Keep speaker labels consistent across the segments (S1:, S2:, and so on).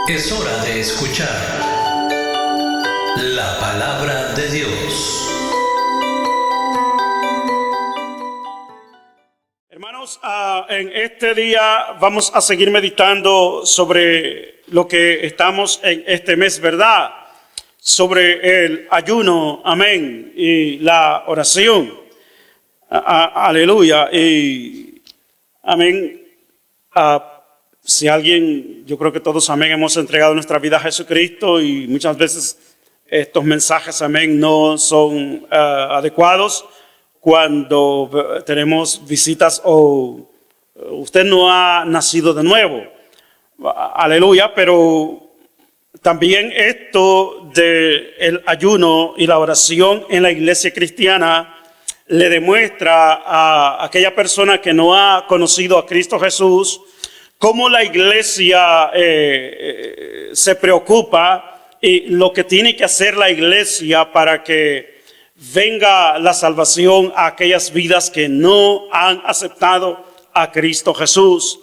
S1: Es hora de escuchar la palabra de Dios.
S2: Hermanos, en este día vamos a seguir meditando sobre lo que estamos en este mes, ¿verdad? Sobre el ayuno, amén, y la oración. Aleluya, y amén. Si alguien, yo creo que todos, amén, hemos entregado nuestra vida a Jesucristo y muchas veces estos mensajes, amén, no son adecuados cuando tenemos visitas o usted no ha nacido de nuevo. Aleluya, pero también esto del ayuno y la oración en la iglesia cristiana le demuestra a aquella persona que no ha conocido a Cristo Jesús cómo la iglesia se preocupa y lo que tiene que hacer la iglesia para que venga la salvación a aquellas vidas que no han aceptado a Cristo Jesús.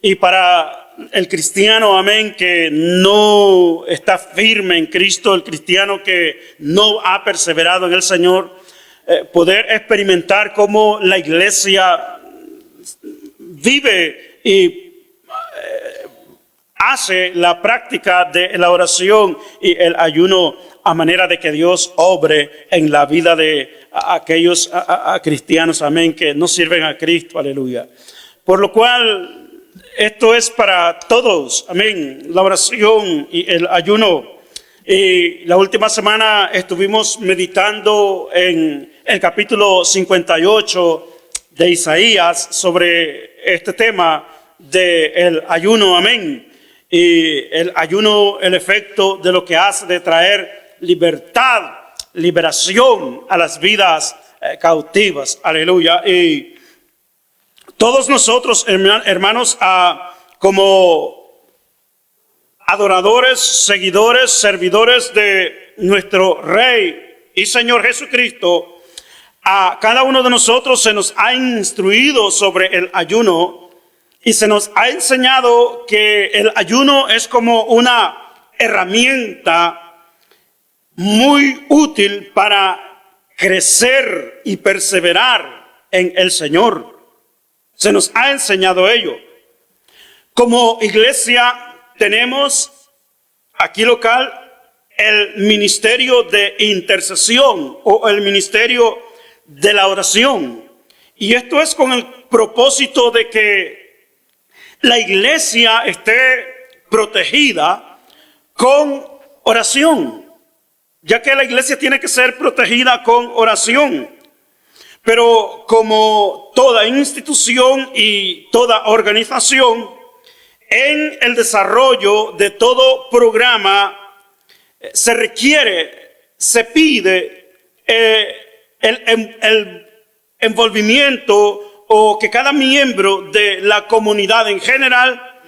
S2: Y para el cristiano, amén, que no está firme en Cristo, el cristiano que no ha perseverado en el Señor, poder experimentar cómo la iglesia vive y hace la práctica de la oración y el ayuno a manera de que Dios obre en la vida de aquellos cristianos, amén, que no sirven a Cristo, aleluya. Por lo cual, esto es para todos, amén, la oración y el ayuno. Y la última semana estuvimos meditando en el capítulo 58 de Isaías sobre este tema del ayuno, amén. Y el ayuno, el efecto de lo que hace de traer libertad, liberación a las vidas cautivas, aleluya. Y todos nosotros, hermanos, como adoradores, seguidores, servidores de nuestro Rey y Señor Jesucristo, a cada uno de nosotros se nos ha instruido sobre el ayuno y se nos ha enseñado que el ayuno es como una herramienta muy útil para crecer y perseverar en el Señor. Se nos ha enseñado ello. Como iglesia tenemos aquí local el ministerio de intercesión o el ministerio de la oración. Y esto es con el propósito de que la iglesia esté protegida con oración, ya que la iglesia tiene que ser protegida con oración. Pero como toda institución y toda organización, en el desarrollo de todo programa se requiere, se pide el envolvimiento o que cada miembro de la comunidad en general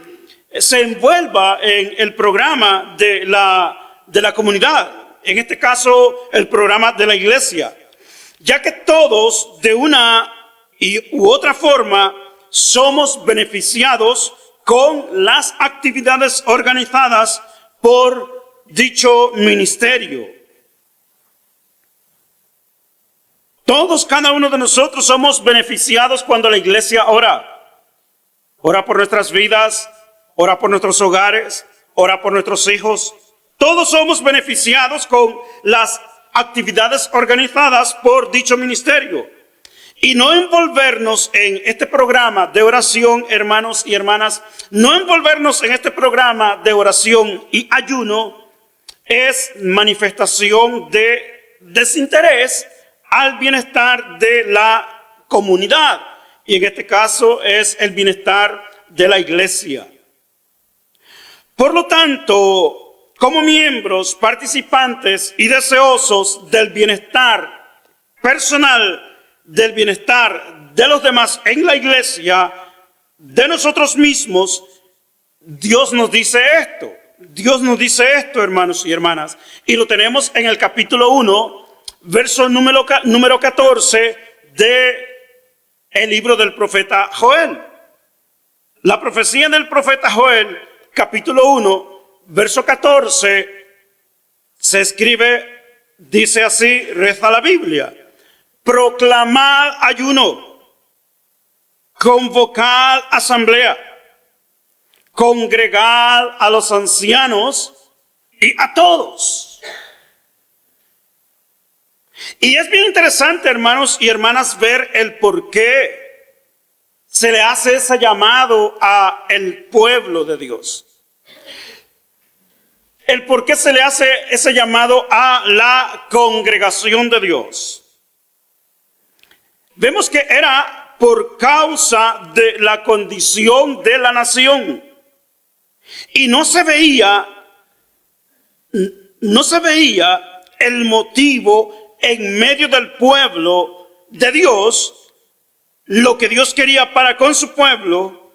S2: se envuelva en el programa de la comunidad, en este caso el programa de la iglesia, ya que todos de una u otra forma somos beneficiados con las actividades organizadas por dicho ministerio. Todos, cada uno de nosotros somos beneficiados cuando la iglesia ora. Ora por nuestras vidas, ora por nuestros hogares, ora por nuestros hijos. Todos somos beneficiados con las actividades organizadas por dicho ministerio. Y no envolvernos en este programa de oración, hermanos y hermanas, no envolvernos en este programa de oración y ayuno es manifestación de desinterés al bienestar de la comunidad, y en este caso es el bienestar de la iglesia. Por lo tanto, como miembros, participantes y deseosos del bienestar personal, del bienestar de los demás en la iglesia, de nosotros mismos, Dios nos dice esto. Dios nos dice esto, hermanos y hermanas, y lo tenemos en el capítulo 1, verso número 14 de el libro del profeta Joel. La profecía del profeta Joel, capítulo 1, verso 14, se escribe, dice así, reza la Biblia: proclamad ayuno, convocad asamblea, congregad a los ancianos y a todos. Y es bien interesante, hermanos y hermanas, ver el por qué se le hace ese llamado a el pueblo de Dios. El por qué se le hace ese llamado a la congregación de Dios. Vemos que era por causa de la condición de la nación. Y no se veía el motivo en medio del pueblo de Dios, lo que Dios quería para con su pueblo,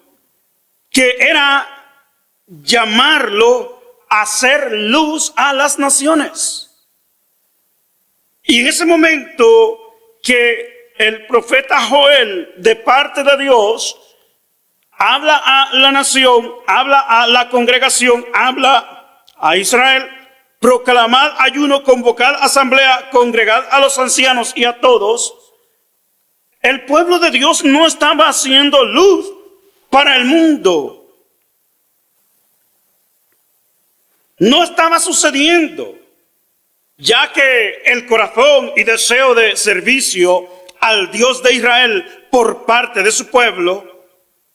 S2: que era llamarlo a hacer luz a las naciones. Y en ese momento que el profeta Joel, de parte de Dios, habla a la nación, habla a la congregación, habla a Israel: proclamad ayuno, convocad asamblea, congregad a los ancianos y a todos. El pueblo de Dios no estaba haciendo luz para el mundo. No estaba sucediendo, ya que el corazón y deseo de servicio al Dios de Israel por parte de su pueblo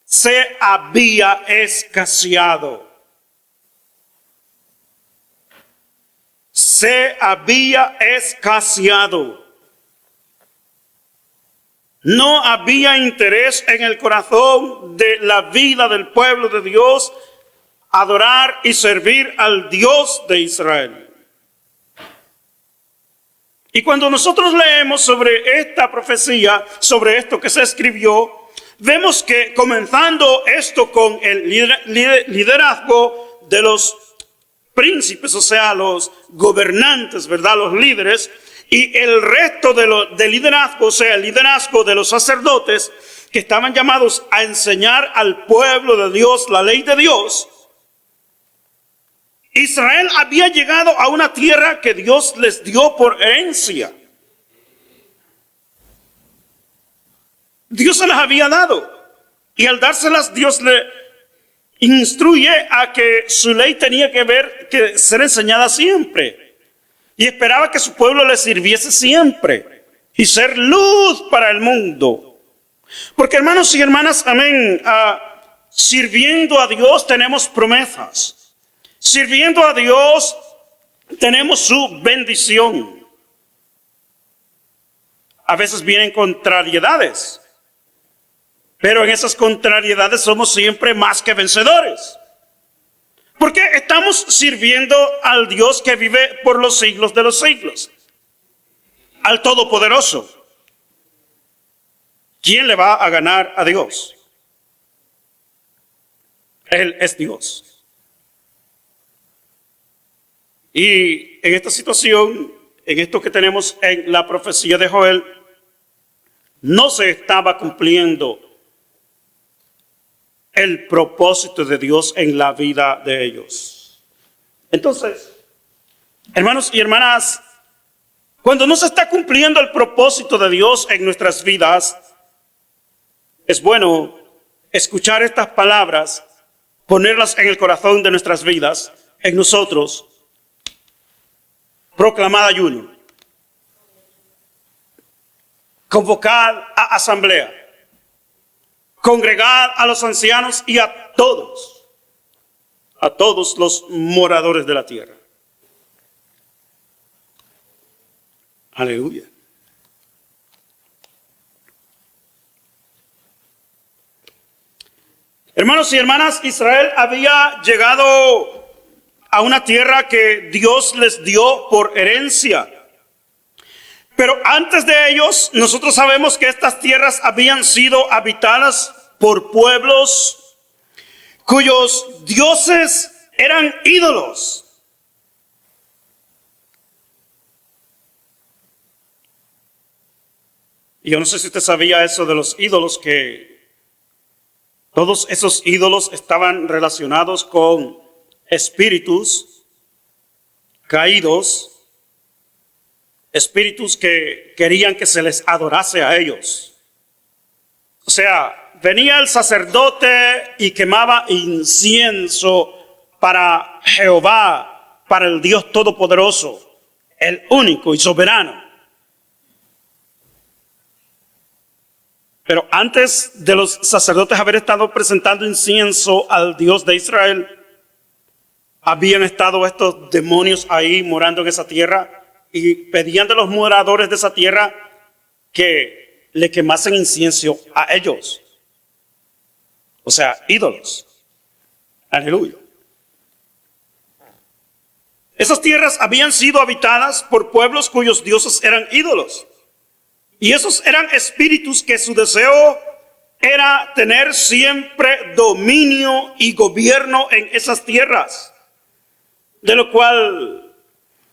S2: se había escaseado. Se había escaseado. No había interés en el corazón de la vida del pueblo de Dios adorar y servir al Dios de Israel. Y cuando nosotros leemos sobre esta profecía, sobre esto que se escribió, vemos que comenzando esto con el liderazgo de los príncipes, o sea, los gobernantes, ¿verdad? Los líderes, y el resto del liderazgo, o sea, el liderazgo de los sacerdotes, que estaban llamados a enseñar al pueblo de Dios la ley de Dios. Israel había llegado a una tierra que Dios les dio por herencia. Dios se las había dado. Y al dárselas, Dios le instruye a que su ley tenía que ser enseñada siempre. Y esperaba que su pueblo le sirviese siempre y ser luz para el mundo. Porque, hermanos y hermanas, amén, sirviendo a Dios tenemos promesas. Sirviendo a Dios tenemos su bendición. A veces vienen contrariedades, pero en esas contrariedades somos siempre más que vencedores. Porque estamos sirviendo al Dios que vive por los siglos de los siglos, al Todopoderoso. ¿Quién le va a ganar a Dios? Él es Dios. Y en esta situación, en esto que tenemos en la profecía de Joel, no se estaba cumpliendo el propósito de Dios en la vida de ellos. Entonces, hermanos y hermanas, cuando no se está cumpliendo el propósito de Dios en nuestras vidas, es bueno escuchar estas palabras, ponerlas en el corazón de nuestras vidas, en nosotros. Proclamad ayuno, convocad a asamblea, congregad a los ancianos y a todos los moradores de la tierra. Aleluya. Hermanos y hermanas, Israel había llegado a una tierra que Dios les dio por herencia. Pero antes de ellos, nosotros sabemos que estas tierras habían sido habitadas por pueblos cuyos dioses eran ídolos. Y yo no sé si usted sabía eso de los ídolos, que todos esos ídolos estaban relacionados con espíritus caídos, espíritus que querían que se les adorase a ellos. O sea, venía el sacerdote y quemaba incienso para Jehová, para el Dios Todopoderoso, el único y soberano. Pero antes de los sacerdotes haber estado presentando incienso al Dios de Israel, habían estado estos demonios ahí morando en esa tierra y pedían de los moradores de esa tierra que le quemasen incienso a ellos. O sea, ídolos. Aleluya. Esas tierras habían sido habitadas por pueblos cuyos dioses eran ídolos. Y esos eran espíritus que su deseo era tener siempre dominio y gobierno en esas tierras, de lo cual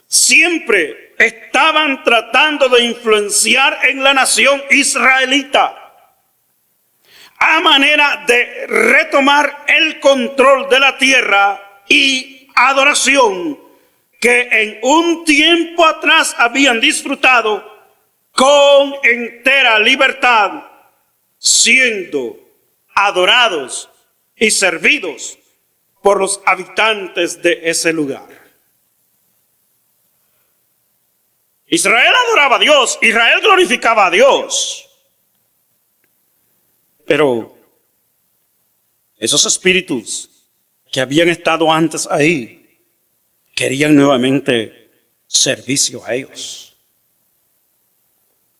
S2: siempre estaban tratando de influenciar en la nación israelita, a manera de retomar el control de la tierra y adoración que en un tiempo atrás habían disfrutado con entera libertad, siendo adorados y servidos por los habitantes de ese lugar. Israel adoraba a Dios, Israel glorificaba a Dios. Pero esos espíritus que habían estado antes ahí querían nuevamente servicio a ellos.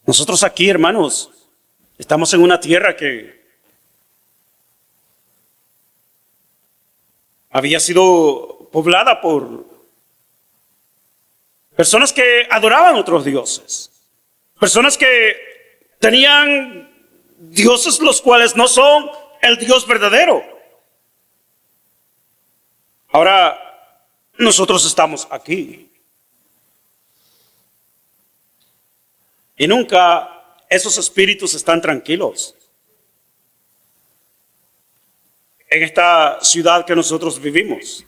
S2: Nosotros aquí, hermanos, estamos en una tierra que había sido poblada por personas que adoraban otros dioses, personas que tenían dioses los cuales no son el Dios verdadero. Ahora, nosotros estamos aquí. Y nunca esos espíritus están tranquilos. En esta ciudad que nosotros vivimos,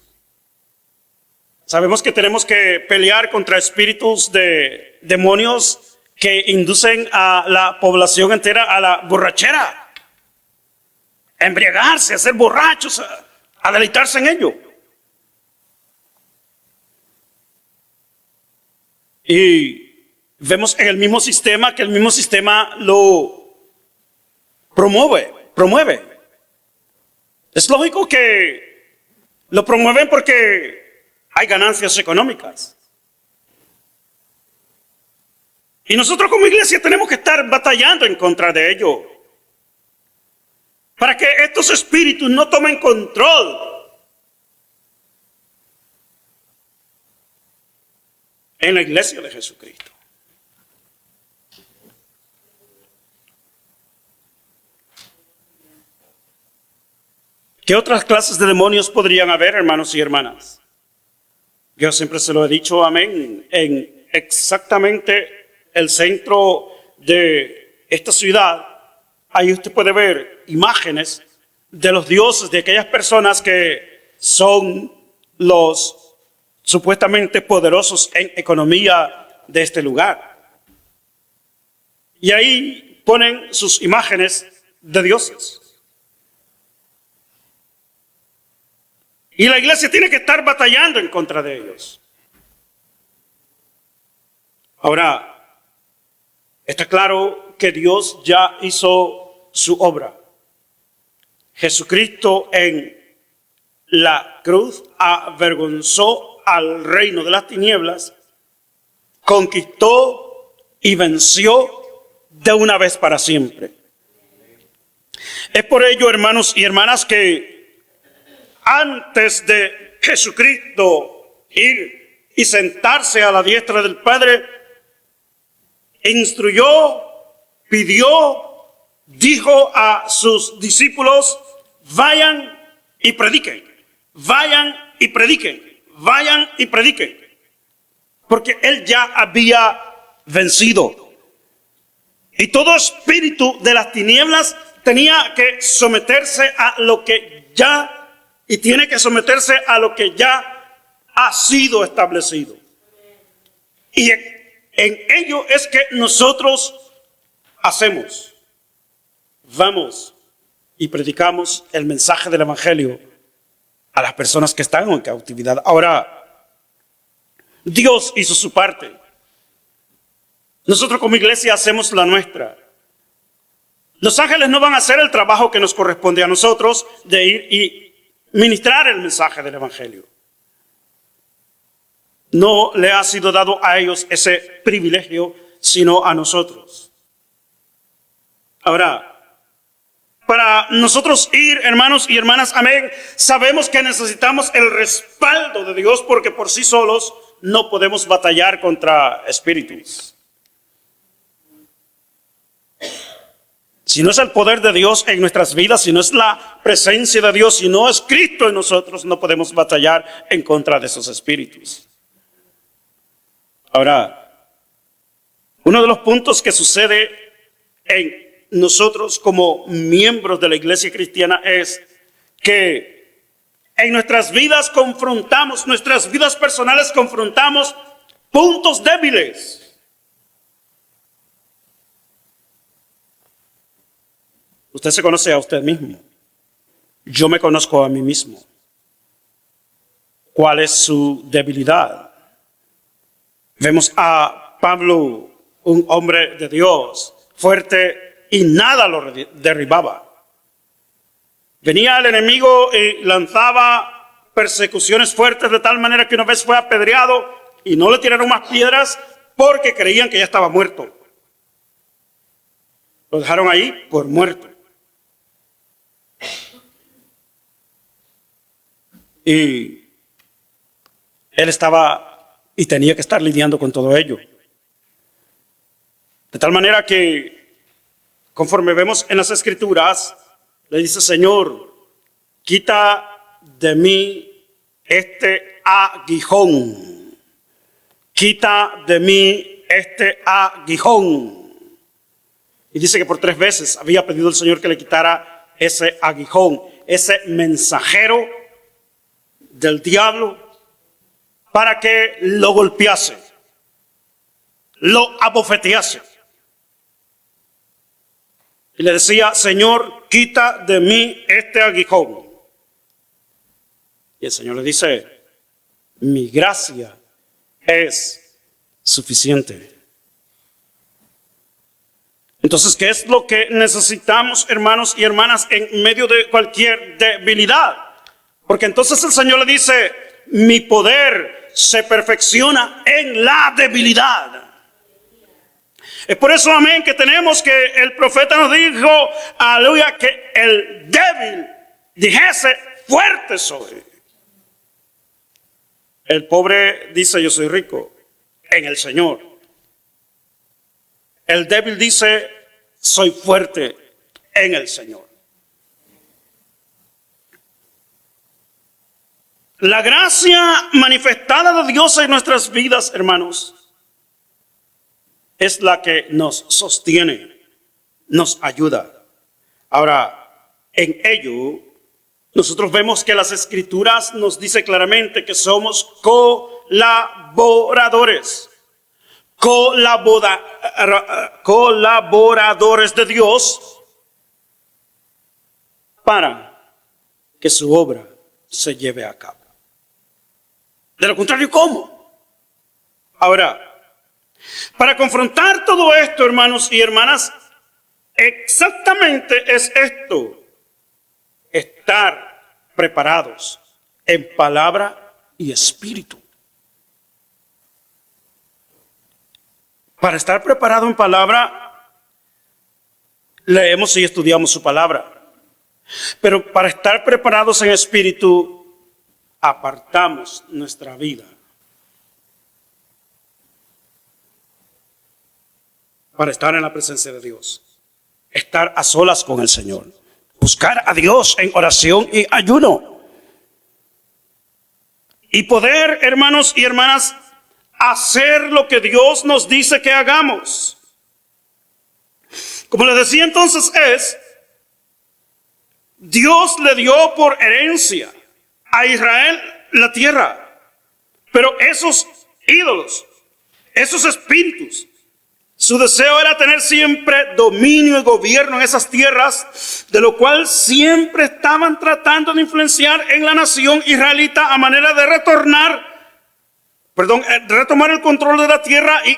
S2: sabemos que tenemos que pelear contra espíritus de demonios que inducen a la población entera a la borrachera, a embriagarse, a ser borrachos, a deleitarse en ello. Y vemos en el mismo sistema que el mismo sistema lo promueve. Es lógico que lo promueven porque hay ganancias económicas. Y nosotros como iglesia tenemos que estar batallando en contra de ello, para que estos espíritus no tomen control en la iglesia de Jesucristo. ¿Qué otras clases de demonios podrían haber, hermanos y hermanas? Yo siempre se lo he dicho, amén, en exactamente el centro de esta ciudad, ahí usted puede ver imágenes de los dioses de aquellas personas que son los supuestamente poderosos en economía de este lugar. Y ahí ponen sus imágenes de dioses. Y la iglesia tiene que estar batallando en contra de ellos. Ahora, está claro que Dios ya hizo su obra. Jesucristo en la cruz avergonzó al reino de las tinieblas, conquistó y venció de una vez para siempre. Es por ello, hermanos y hermanas, que antes de Jesucristo ir y sentarse a la diestra del Padre, instruyó, pidió, dijo a sus discípulos: vayan y prediquen, vayan y prediquen, vayan y prediquen. Porque él ya había vencido. Y todo espíritu de las tinieblas tenía que someterse a lo que ya y tiene que someterse a lo que ya ha sido establecido. Y en ello es que nosotros vamos y predicamos el mensaje del Evangelio a las personas que están en cautividad. Ahora, Dios hizo su parte. Nosotros como iglesia hacemos la nuestra. Los ángeles no van a hacer el trabajo que nos corresponde a nosotros de ir y ministrar el mensaje del Evangelio. No le ha sido dado a ellos ese privilegio, sino a nosotros. Ahora, para nosotros ir, hermanos y hermanas, amén, sabemos que necesitamos el respaldo de Dios porque por sí solos no podemos batallar contra espíritus. Si no es el poder de Dios en nuestras vidas, si no es la presencia de Dios, si no es Cristo en nosotros, no podemos batallar en contra de esos espíritus. Ahora, uno de los puntos que sucede en nosotros como miembros de la iglesia cristiana es que en nuestras vidas nuestras vidas personales confrontamos puntos débiles. Usted se conoce a usted mismo. Yo me conozco a mí mismo. ¿Cuál es su debilidad? Vemos a Pablo, un hombre de Dios, fuerte y nada lo derribaba. Venía el enemigo y lanzaba persecuciones fuertes de tal manera que una vez fue apedreado y no le tiraron más piedras porque creían que ya estaba muerto. Lo dejaron ahí por muerto. Y él estaba y tenía que estar lidiando con todo ello. De tal manera que, conforme vemos en las Escrituras, le dice: Señor, quita de mí este aguijón. Quita de mí este aguijón. Y dice que por 3 veces había pedido el Señor que le quitara ese aguijón, ese mensajero del diablo, para que lo golpease, lo abofetease. Y le decía: Señor, quita de mí este aguijón. Y el Señor le dice: mi gracia es suficiente. Entonces, ¿qué es lo que necesitamos, hermanos y hermanas, en medio de cualquier debilidad? Porque entonces el Señor le dice: mi poder se perfecciona en la debilidad. Es por eso, amén, que tenemos que el profeta nos dijo, aleluya, que el débil dijese: fuerte soy. El pobre dice: yo soy rico en el Señor. El débil dice: soy fuerte en el Señor. La gracia manifestada de Dios en nuestras vidas, hermanos, es la que nos sostiene, nos ayuda. Ahora, en ello, nosotros vemos que las Escrituras nos dice claramente que somos colaboradores. Colaboradores de Dios para que su obra se lleve a cabo. De lo contrario, ¿cómo? Ahora, para confrontar todo esto, hermanos y hermanas, exactamente es esto: estar preparados en palabra y espíritu. Para estar preparado en palabra, leemos y estudiamos su palabra. Pero para estar preparados en espíritu, apartamos nuestra vida para estar en la presencia de Dios, estar a solas con el Señor, buscar a Dios en oración y ayuno, y poder, hermanos y hermanas, hacer lo que Dios nos dice que hagamos. Como les decía, entonces Dios le dio por herencia a Israel la tierra. Pero esos ídolos, esos espíritus, su deseo era tener siempre dominio y gobierno en esas tierras, de lo cual siempre estaban tratando de influenciar en la nación israelita a manera de retomar el control de la tierra y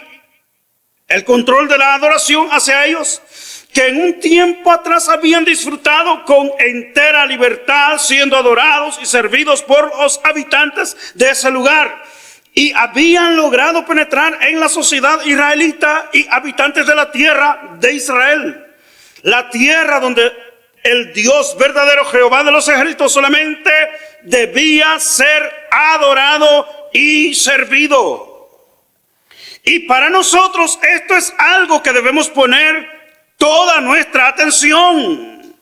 S2: el control de la adoración hacia ellos, que en un tiempo atrás habían disfrutado con entera libertad, siendo adorados y servidos por los habitantes de ese lugar. Y habían logrado penetrar en la sociedad israelita y habitantes de la tierra de Israel. La tierra donde el Dios verdadero, Jehová de los ejércitos, solamente debía ser adorado y servido. Y para nosotros esto es algo que debemos poner toda nuestra atención,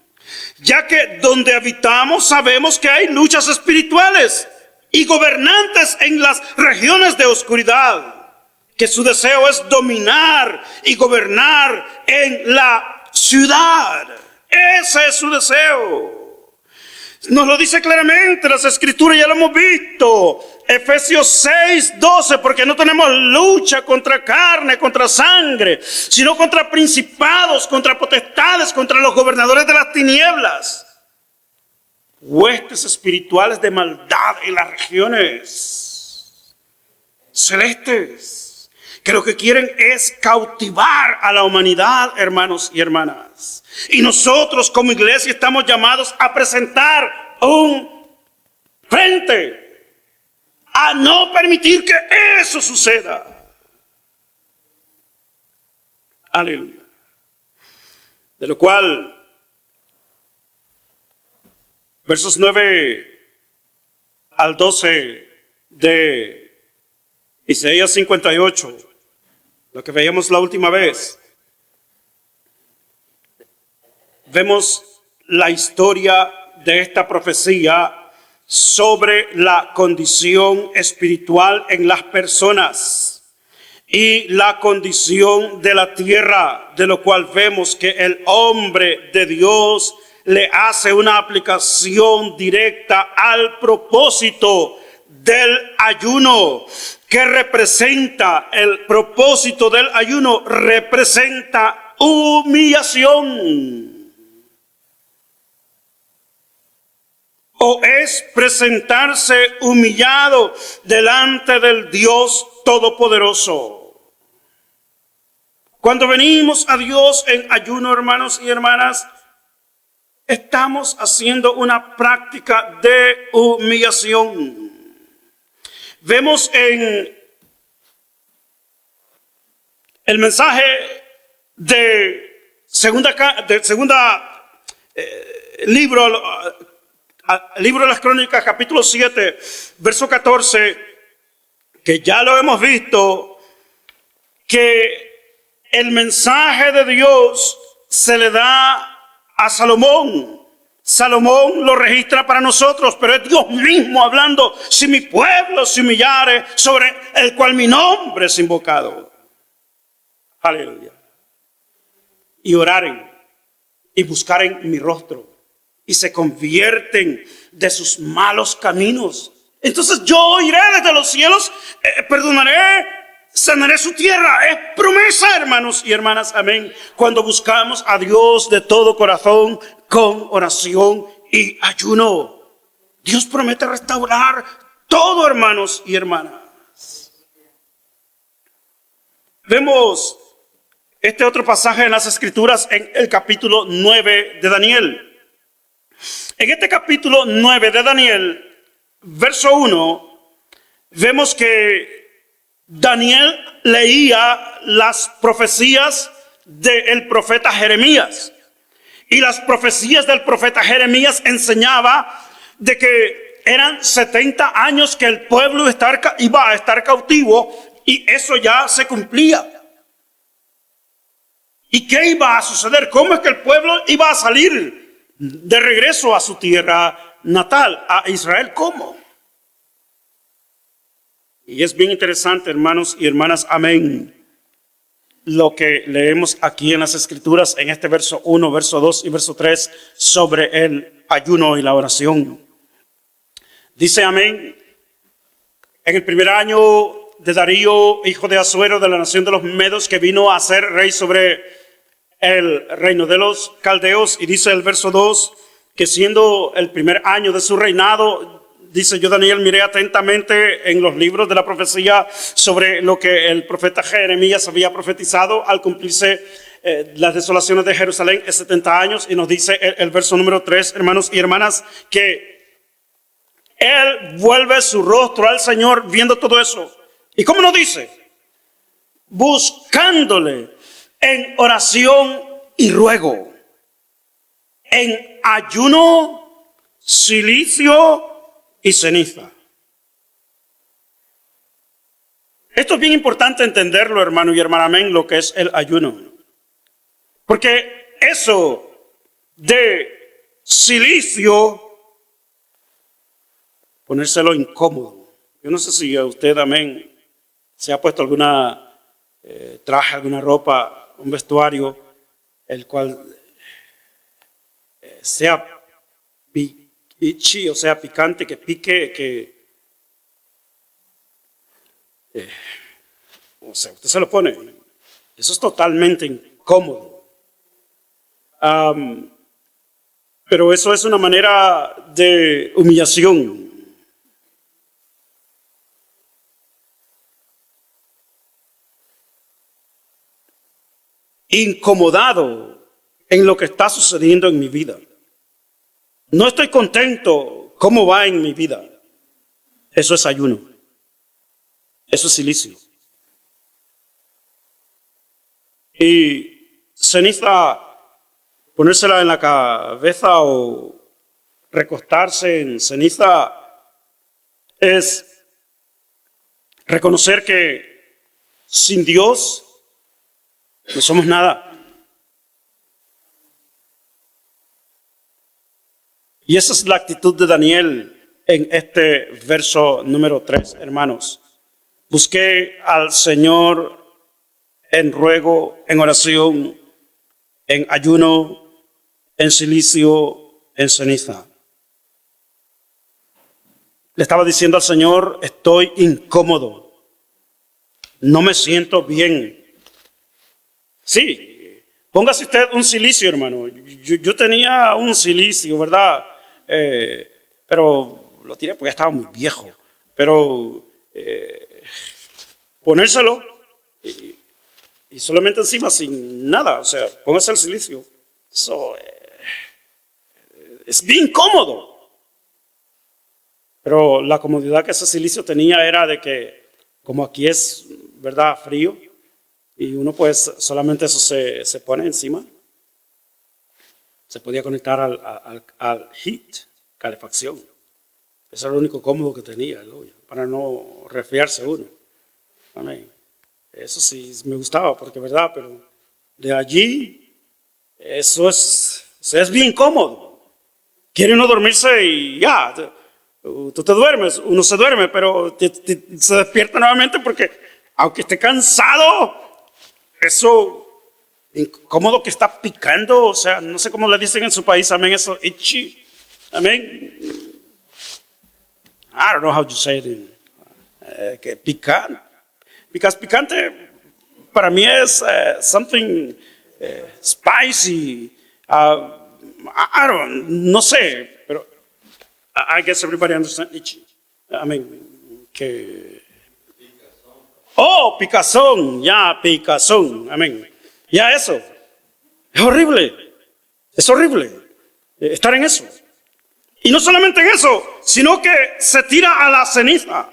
S2: ya que donde habitamos sabemos que hay luchas espirituales y gobernantes en las regiones de oscuridad, que su deseo es dominar y gobernar en la ciudad. Ese es su deseo. Nos lo dice claramente las escrituras, ya lo hemos visto. Efesios 6:12, porque no tenemos lucha contra carne, contra sangre, sino contra principados, contra potestades, contra los gobernadores de las tinieblas, huestes espirituales de maldad en las regiones celestes, que lo que quieren es cautivar a la humanidad, hermanos y hermanas. Y nosotros como iglesia estamos llamados a presentar un frente a no permitir que eso suceda. Aleluya. De lo cual, versos 9 al 12 de Isaías 58, lo que veíamos la última vez, vemos la historia de esta profecía sobre la condición espiritual en las personas y la condición de la tierra, de lo cual vemos que el hombre de Dios le hace una aplicación directa al propósito del ayuno, que representa, el propósito del ayuno representa humillación. O es presentarse humillado delante del Dios Todopoderoso. Cuando venimos a Dios en ayuno, hermanos y hermanas, estamos haciendo una práctica de humillación. Vemos en el mensaje de libro de las Crónicas, capítulo 7, verso 14, que ya lo hemos visto, que el mensaje de Dios se le da a Salomón. Salomón lo registra para nosotros, pero es Dios mismo hablando: si mi pueblo se humillare, sobre el cual mi nombre es invocado. Aleluya. Y oraren y buscaren mi rostro y se convierten de sus malos caminos, entonces yo oiré desde los cielos, perdonaré, sanaré su tierra. Es promesa, hermanos y hermanas, amén. Cuando buscamos a Dios de todo corazón, con oración y ayuno, Dios promete restaurar todo, hermanos y hermanas. Vemos este otro pasaje en las escrituras en el capítulo 9 de Daniel. En este capítulo 9 de Daniel, verso 1, vemos que Daniel leía las profecías del profeta Jeremías. Y las profecías del profeta Jeremías enseñaba de que eran 70 años que el pueblo iba a estar cautivo, y eso ya se cumplía. ¿Y qué iba a suceder? ¿Cómo es que el pueblo iba a salir de regreso a su tierra natal, a Israel? ¿Cómo? Y es bien interesante, hermanos y hermanas, amén, lo que leemos aquí en las escrituras, en este verso 1, verso 2 y verso 3, sobre el ayuno y la oración. Dice amén. En el primer año de Darío, hijo de Asuero, de la nación de los Medos, que vino a ser rey sobre el reino de los caldeos. Y dice el verso 2, que siendo el primer año de su reinado, dice: yo, Daniel, miré atentamente en los libros de la profecía sobre lo que el profeta Jeremías había profetizado al cumplirse las desolaciones de Jerusalén en 70 años. Y nos dice el verso número 3, hermanos y hermanas, que él vuelve su rostro al Señor viendo todo eso. ¿Y cómo nos dice? Buscándole en oración y ruego, en ayuno, cilicio y ceniza. Esto es bien importante entenderlo, hermano y hermana, amén, lo que es el ayuno. Porque eso de cilicio, ponérselo incómodo. Yo no sé si a usted, amén, se ha puesto alguna traje, alguna ropa, un vestuario, el cual sea pichi, o sea, picante, que pique, que o sea, usted se lo pone. Eso es totalmente incómodo. Pero eso es una manera de humillación. Incomodado en lo que está sucediendo en mi vida. No estoy contento cómo va en mi vida. Eso es ayuno. Eso es cilicio. Y ceniza, ponérsela en la cabeza o recostarse en ceniza, es reconocer que sin Dios no somos nada. Y esa es la actitud de Daniel en este verso número 3, hermanos. Busqué al Señor en ruego, en oración, en ayuno, en cilicio, en ceniza. Le estaba diciendo al Señor: estoy incómodo, no me siento bien. Sí, póngase usted un cilicio, hermano. Yo tenía un cilicio, ¿verdad? Pero lo tiré porque ya estaba muy viejo. Pero ponérselo y solamente encima sin nada, o sea, póngase el cilicio. Eso es bien cómodo. Pero la comodidad que ese cilicio tenía era de que, como aquí es, ¿verdad?, frío, y uno pues solamente eso se pone encima. Se podía conectar al heat, calefacción. Eso era lo único cómodo que tenía, ¿no?, para no resfriarse uno. Amén. Eso sí me gustaba, porque verdad, pero de allí, eso es bien cómodo. Quiere uno dormirse y ya, tú te duermes, uno se duerme, pero se despierta nuevamente porque aunque esté cansado, eso incómodo que está picando, o sea, no sé cómo le dicen en su país, amén, eso itchy, amén. I don't know how to say it. Que picante. Picante para mí es something spicy. No sé, pero I guess everybody understands itchy. I mean, que... Oh, picazón, ya, picazón, amén. Ya eso, es horrible estar en eso. Y no solamente en eso, sino que se tira a la ceniza.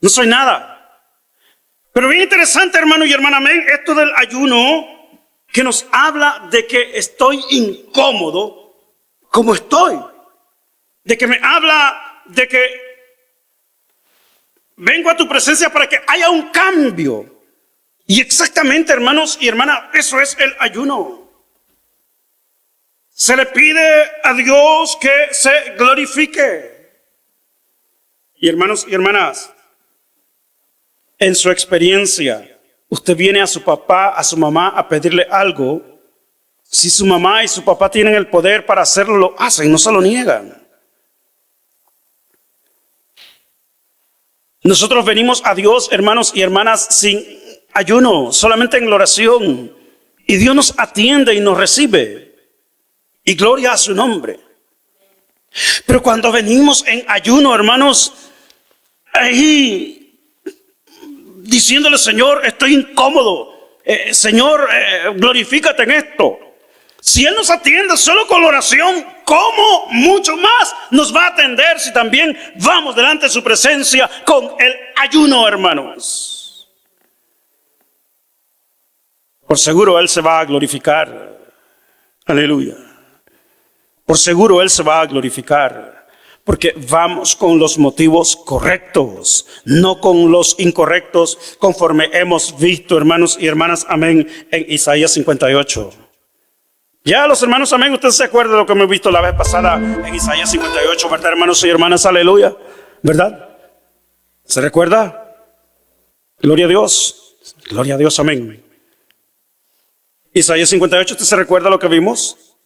S2: No soy nada. Pero bien interesante, hermano y hermana, amén, esto del ayuno que nos habla de que estoy incómodo como estoy. De que me habla de que vengo a tu presencia para que haya un cambio. Y exactamente, hermanos y hermanas, eso es el ayuno. Se le pide a Dios que se glorifique. Y hermanos y hermanas, en su experiencia, usted viene a su papá, a su mamá a pedirle algo. Si su mamá y su papá tienen el poder para hacerlo, lo hacen, no se lo niegan. Nosotros venimos a Dios, hermanos y hermanas, sin ayuno, solamente en la oración. Y Dios nos atiende y nos recibe. Y gloria a su nombre. Pero cuando venimos en ayuno, hermanos, ahí diciéndole, Señor, estoy incómodo. Señor, glorifícate en esto. Si Él nos atiende solo con la oración, ¿cómo mucho más nos va a atender si también vamos delante de su presencia con el ayuno, hermanos? Por seguro Él se va a glorificar. Aleluya. Por seguro Él se va a glorificar. Porque vamos con los motivos correctos, no con los incorrectos, conforme hemos visto, hermanos y hermanas, amén, en Isaías 58. Ya los hermanos, amén, ustedes se acuerdan de lo que hemos visto la vez pasada en Isaías 58, ¿verdad, hermanos y hermanas? Aleluya, ¿verdad? ¿Se recuerda? Gloria a Dios, amén. Isaías 58, ¿usted se recuerda lo que vimos?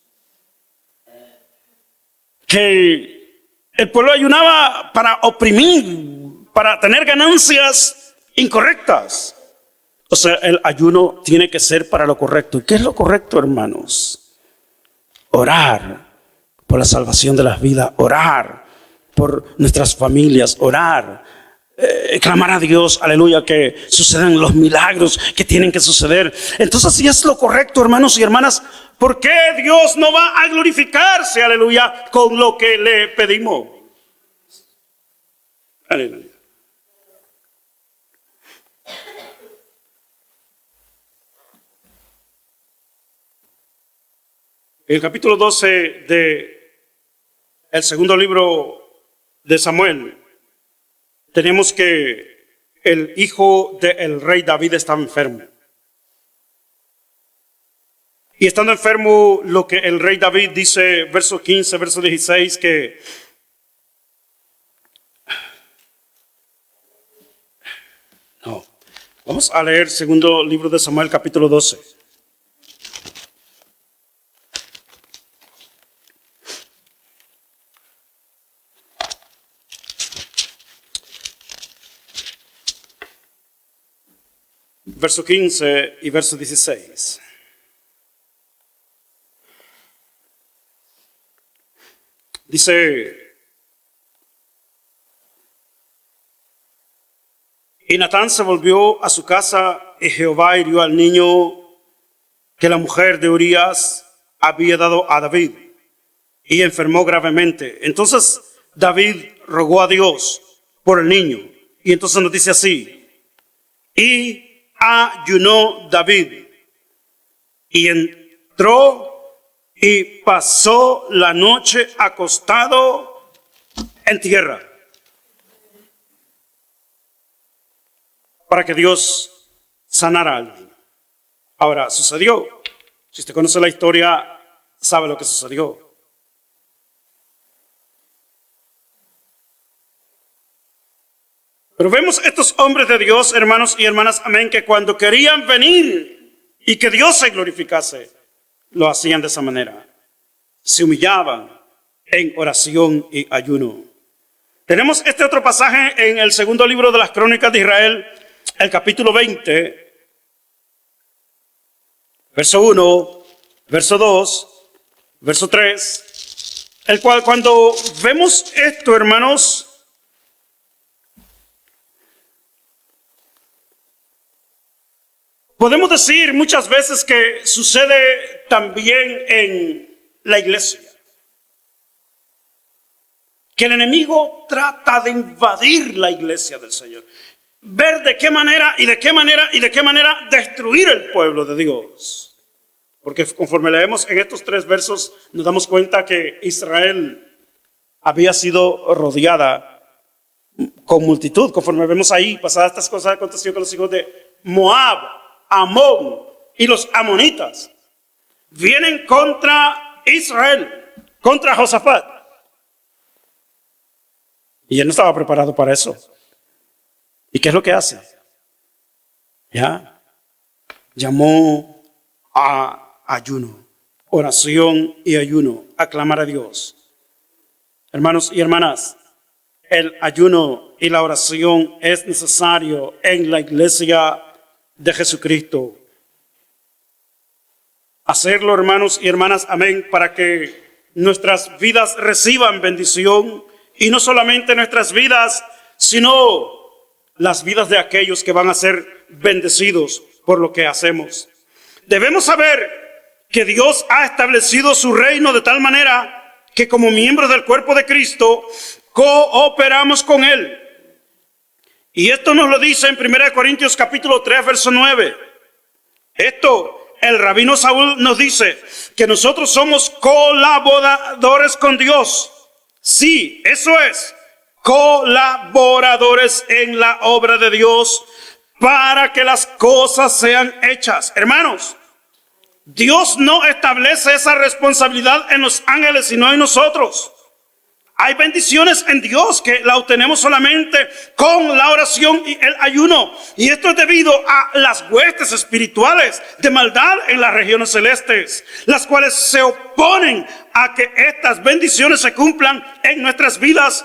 S2: Que el pueblo ayunaba para oprimir, para tener ganancias incorrectas. O sea, el ayuno tiene que ser para lo correcto. ¿Y qué es lo correcto, hermanos? Orar por la salvación de las vidas, orar por nuestras familias, orar, clamar a Dios, aleluya, que sucedan los milagros que tienen que suceder. Entonces, si es lo correcto, hermanos y hermanas, ¿por qué Dios no va a glorificarse, aleluya, con lo que le pedimos? Aleluya. En el capítulo 12 de el segundo libro de Samuel, tenemos que el hijo del rey David estaba enfermo. Y estando enfermo, lo que el rey David dice, verso 15, verso 16, que no, vamos a leer segundo libro de Samuel, capítulo 12. Verso 15 y verso 16. Dice, y Natán se volvió a su casa y Jehová hirió al niño que la mujer de Urías había dado a David y enfermó gravemente. Entonces David rogó a Dios por el niño. Y entonces nos dice así, y ayunó David y entró y pasó la noche acostado en tierra para que Dios sanara al niño. Ahora, sucedió. Si usted conoce la historia, sabe lo que sucedió. Pero vemos estos hombres de Dios, hermanos y hermanas, amén, que cuando querían venir y que Dios se glorificase, lo hacían de esa manera. Se humillaban en oración y ayuno. Tenemos este otro pasaje en el segundo libro de las Crónicas de Israel, el capítulo 20, verso 1, verso 2, verso 3, el cual cuando vemos esto, hermanos, podemos decir muchas veces que sucede también en la iglesia. Que el enemigo trata de invadir la iglesia del Señor. Ver de qué manera y de qué manera y de qué manera destruir el pueblo de Dios. Porque conforme leemos en estos 3 versos, nos damos cuenta que Israel había sido rodeada con multitud. Conforme vemos ahí, pasadas estas cosas aconteció con los hijos de Moab, Amón y los amonitas vienen contra Israel, contra Josafat. Y él no estaba preparado para eso. ¿Y qué es lo que hace? Ya llamó a ayuno, oración y ayuno, a clamar a Dios. Hermanos y hermanas, el ayuno y la oración es necesario en la iglesia de Jesucristo. Hacerlo, hermanos y hermanas, amén, para que nuestras vidas reciban bendición, y no solamente nuestras vidas, sino las vidas de aquellos que van a ser bendecidos por lo que hacemos. Debemos saber que Dios ha establecido su reino de tal manera que como miembros del cuerpo de Cristo cooperamos con Él. Y esto nos lo dice en 1 Corintios capítulo 3, verso 9. Esto, el rabino Saúl nos dice que nosotros somos colaboradores con Dios. Sí, eso es, colaboradores en la obra de Dios para que las cosas sean hechas. Hermanos, Dios no establece esa responsabilidad en los ángeles, sino en nosotros. Hay bendiciones en Dios que la obtenemos solamente con la oración y el ayuno. Y esto es debido a las huestes espirituales de maldad en las regiones celestes, las cuales se oponen a que estas bendiciones se cumplan en nuestras vidas.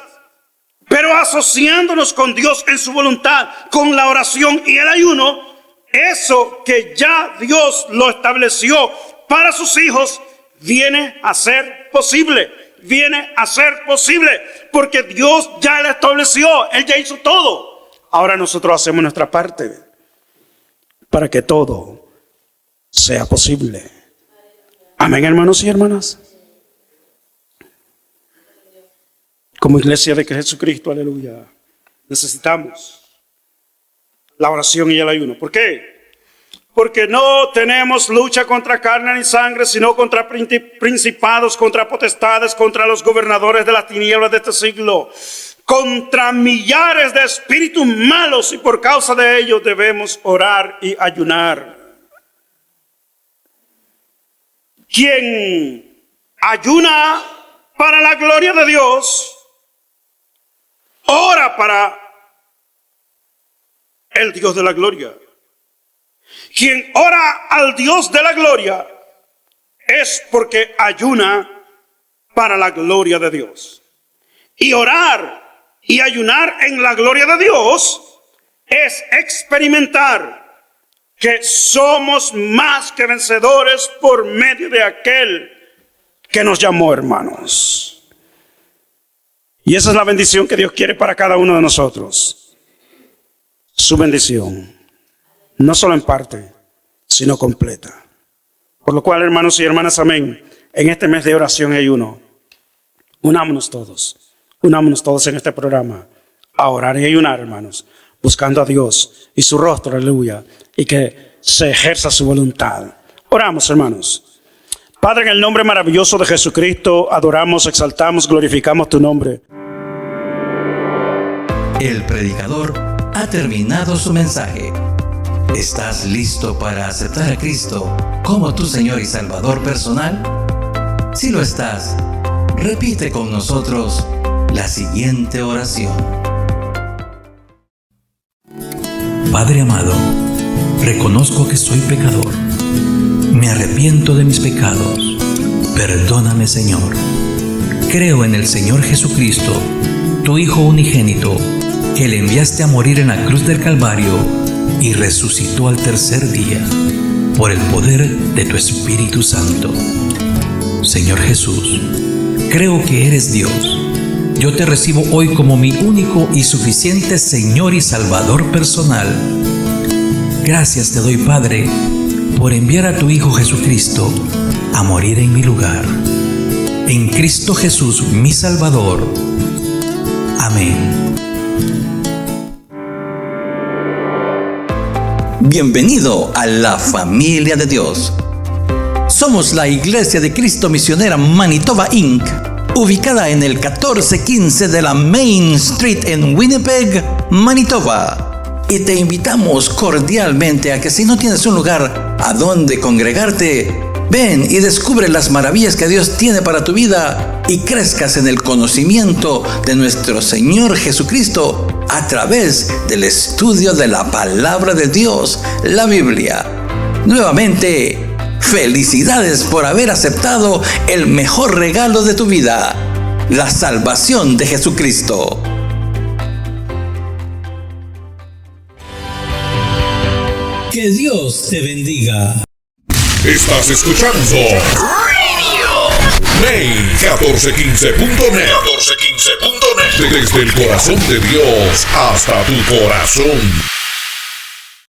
S2: Pero asociándonos con Dios en su voluntad, con la oración y el ayuno, eso que ya Dios lo estableció para sus hijos, viene a ser posible. Viene a ser posible porque Dios ya lo estableció. Él ya hizo todo. Ahora nosotros hacemos nuestra parte para que todo sea posible. Amén, hermanos y hermanas. Como iglesia de Jesucristo, aleluya, necesitamos la oración y el ayuno. ¿Por qué? Porque no tenemos lucha contra carne ni sangre, sino contra principados, contra potestades, contra los gobernadores de las tinieblas de este siglo, contra millares de espíritus malos, y por causa de ellos debemos orar y ayunar. Quien ayuna para la gloria de Dios, ora para el Dios de la gloria. Quien ora al Dios de la gloria es porque ayuna para la gloria de Dios. Y orar y ayunar en la gloria de Dios es experimentar que somos más que vencedores por medio de aquel que nos llamó, hermanos. Y esa es la bendición que Dios quiere para cada uno de nosotros. Su bendición. No solo en parte, sino completa. Por lo cual, hermanos y hermanas, amén, en este mes de oración y ayuno, unámonos todos en este programa a orar y ayunar, hermanos, buscando a Dios y su rostro, aleluya, y que se ejerza su voluntad. Oramos, hermanos. Padre, en el nombre maravilloso de Jesucristo, adoramos, exaltamos, glorificamos tu nombre.
S1: El predicador ha terminado su mensaje. ¿Estás listo para aceptar a Cristo como tu Señor y Salvador personal? Si lo estás, repite con nosotros la siguiente oración.
S3: Padre amado, reconozco que soy pecador. Me arrepiento de mis pecados. Perdóname, Señor. Creo en el Señor Jesucristo, tu Hijo unigénito, que le enviaste a morir en la cruz del Calvario y resucitó al tercer día por el poder de tu Espíritu Santo. Señor Jesús, creo que eres Dios. Yo te recibo hoy como mi único y suficiente Señor y Salvador personal. Gracias te doy, Padre, por enviar a tu Hijo Jesucristo a morir en mi lugar. En Cristo Jesús, mi Salvador. Amén.
S1: Bienvenido a la familia de Dios. Somos la Iglesia de Cristo Misionera Manitoba Inc., ubicada en el 1415 de la Main Street en Winnipeg, Manitoba. Y te invitamos cordialmente a que si no tienes un lugar a donde congregarte, ven y descubre las maravillas que Dios tiene para tu vida y crezcas en el conocimiento de nuestro Señor Jesucristo a través del estudio de la palabra de Dios, la Biblia. Nuevamente, felicidades por haber aceptado el mejor regalo de tu vida, la salvación de Jesucristo. Que Dios te bendiga.
S4: Estás escuchando Main 1415.net. Desde el corazón de Dios hasta tu corazón.